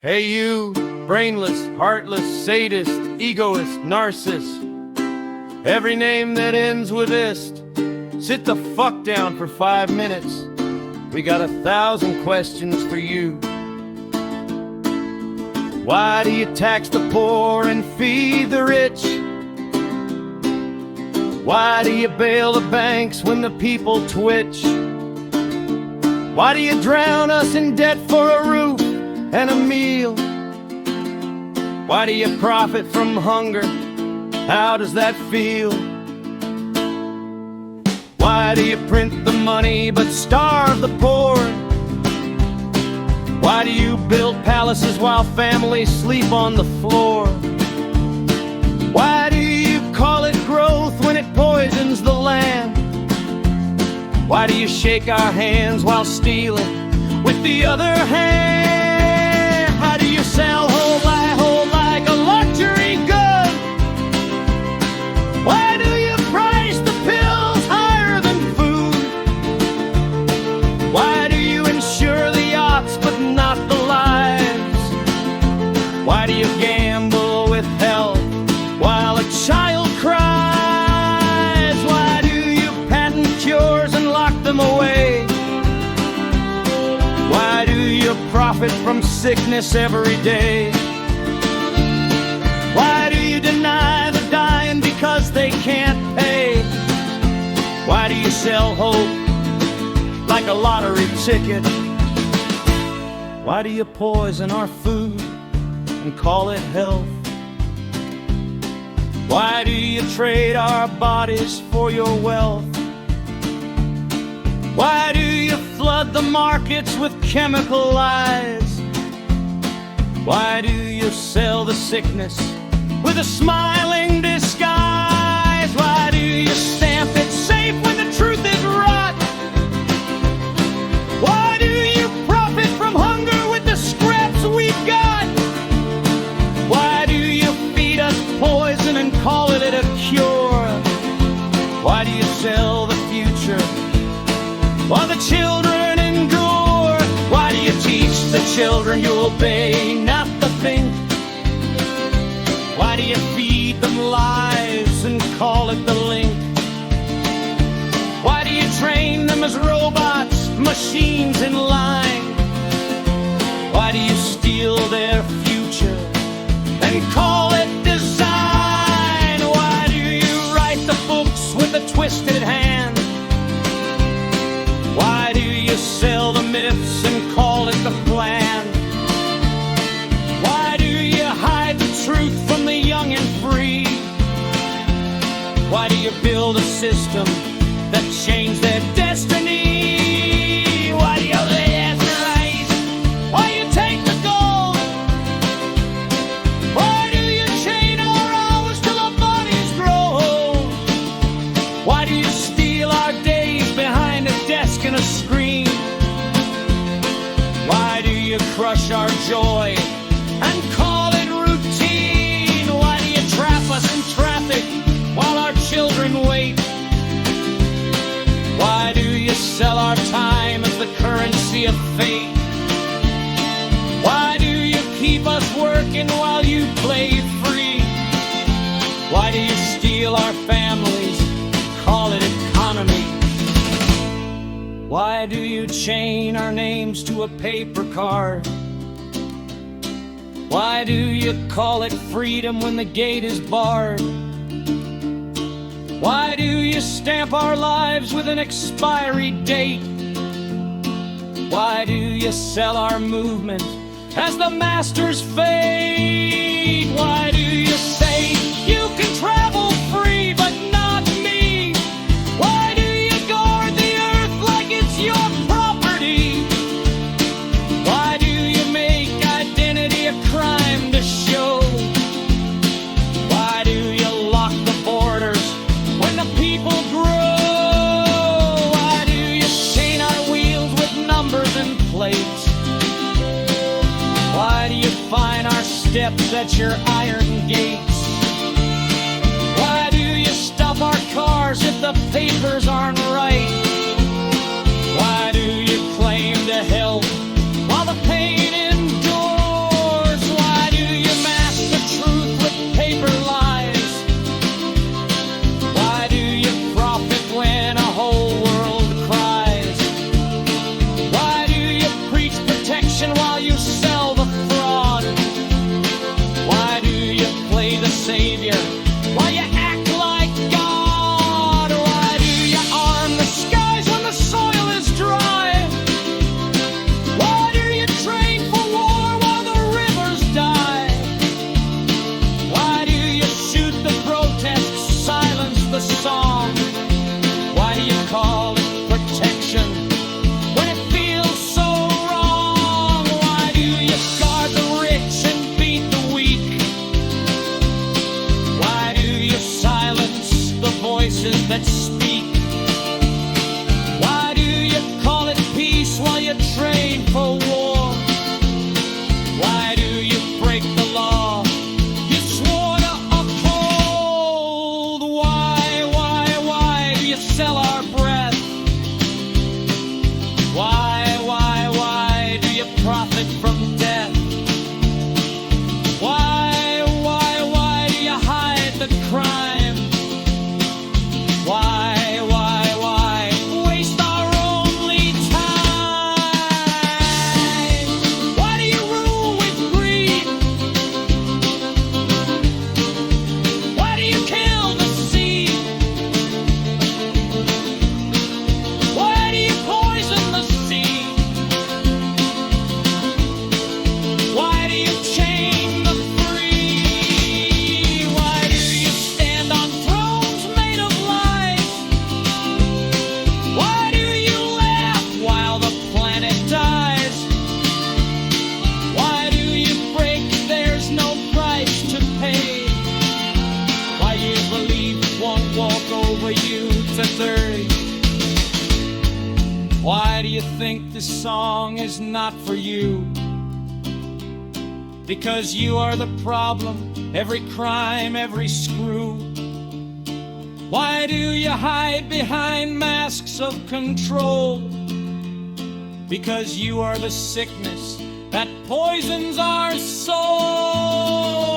Hey you, brainless, heartless, sadist, egoist, narcissist. Every name that ends with ist. Sit the fuck down for 5 minutes. We got 1,000 questions for you. Why do you tax the poor and feed the rich? Why do you bail the banks when the people twitch? Why do you drown us in debt for a roof and a meal? Why do you profit from hunger? How does that feel? Why do you print the money but starve the poor? Why do you build palaces while families sleep on the floor? Why do you call it growth when it poisons the land? Why do you shake our hands while stealing with the other hand? How do you sell whole like a luxury good? Why do you price the pills higher than food? Why do you insure the yachts but not the lives? Why do you gamble with health while a child cries? Why do you patent cures and lock them away? Why do you profit from sickness every day? Why do you deny the dying because they can't pay? Why do you sell hope like a lottery ticket? Why do you poison our food and call it health? Why do you trade our bodies for your wealth? Why do you flood the markets with chemical lies? Why do you sell the sickness with a smiling disguise? Why do you stamp it safe when the truth is rot? Why do you profit from hunger with the scraps we've got? Why do you feed us poison and call it a cure? Why do you sell the future while the children endure? Why do you teach the children you obey, not the think? Why do you feed them lies and call it the link? Why do you train them as robots, machines in line? Why do you steal their future and call it design? Why do you write the books with a twisted hand? Why do you sell the myths and call it the plan? Why do you hide the truth from the young and free? Why do you build a system that changed their destiny? Why do you laserate? Why you take the gold? Why do you chain our hours till our bodies grow old? Why do you steal our days behind a desk and a screen? Why do you crush our joy and call it routine? Why do you trap us in traffic while our children wait? Why do you sell our time as the currency of fate? Why do you keep us working while you play free? Why do you steal our families, call it economy? Why do you chain our names to a paper card? Why do you call it freedom when the gate is barred? Why do you stamp our lives with an expiry date? Why do you sell our movement as the master's fate? Why do you say you can travel free but not me? Why do you guard the earth like it's your property? Why do you make identity a crime to show? Why do you lock the borders when the people grow? Why do you chain our wheels with numbers and plates? Why do you fine our steps at your iron gates? Why do you stop our cars if the papers aren't right? Why do you claim to help while the pain endures? think this song is not for you, because you are the problem, every crime, every screw. Why do you hide behind masks of control? Because you are the sickness that poisons our soul.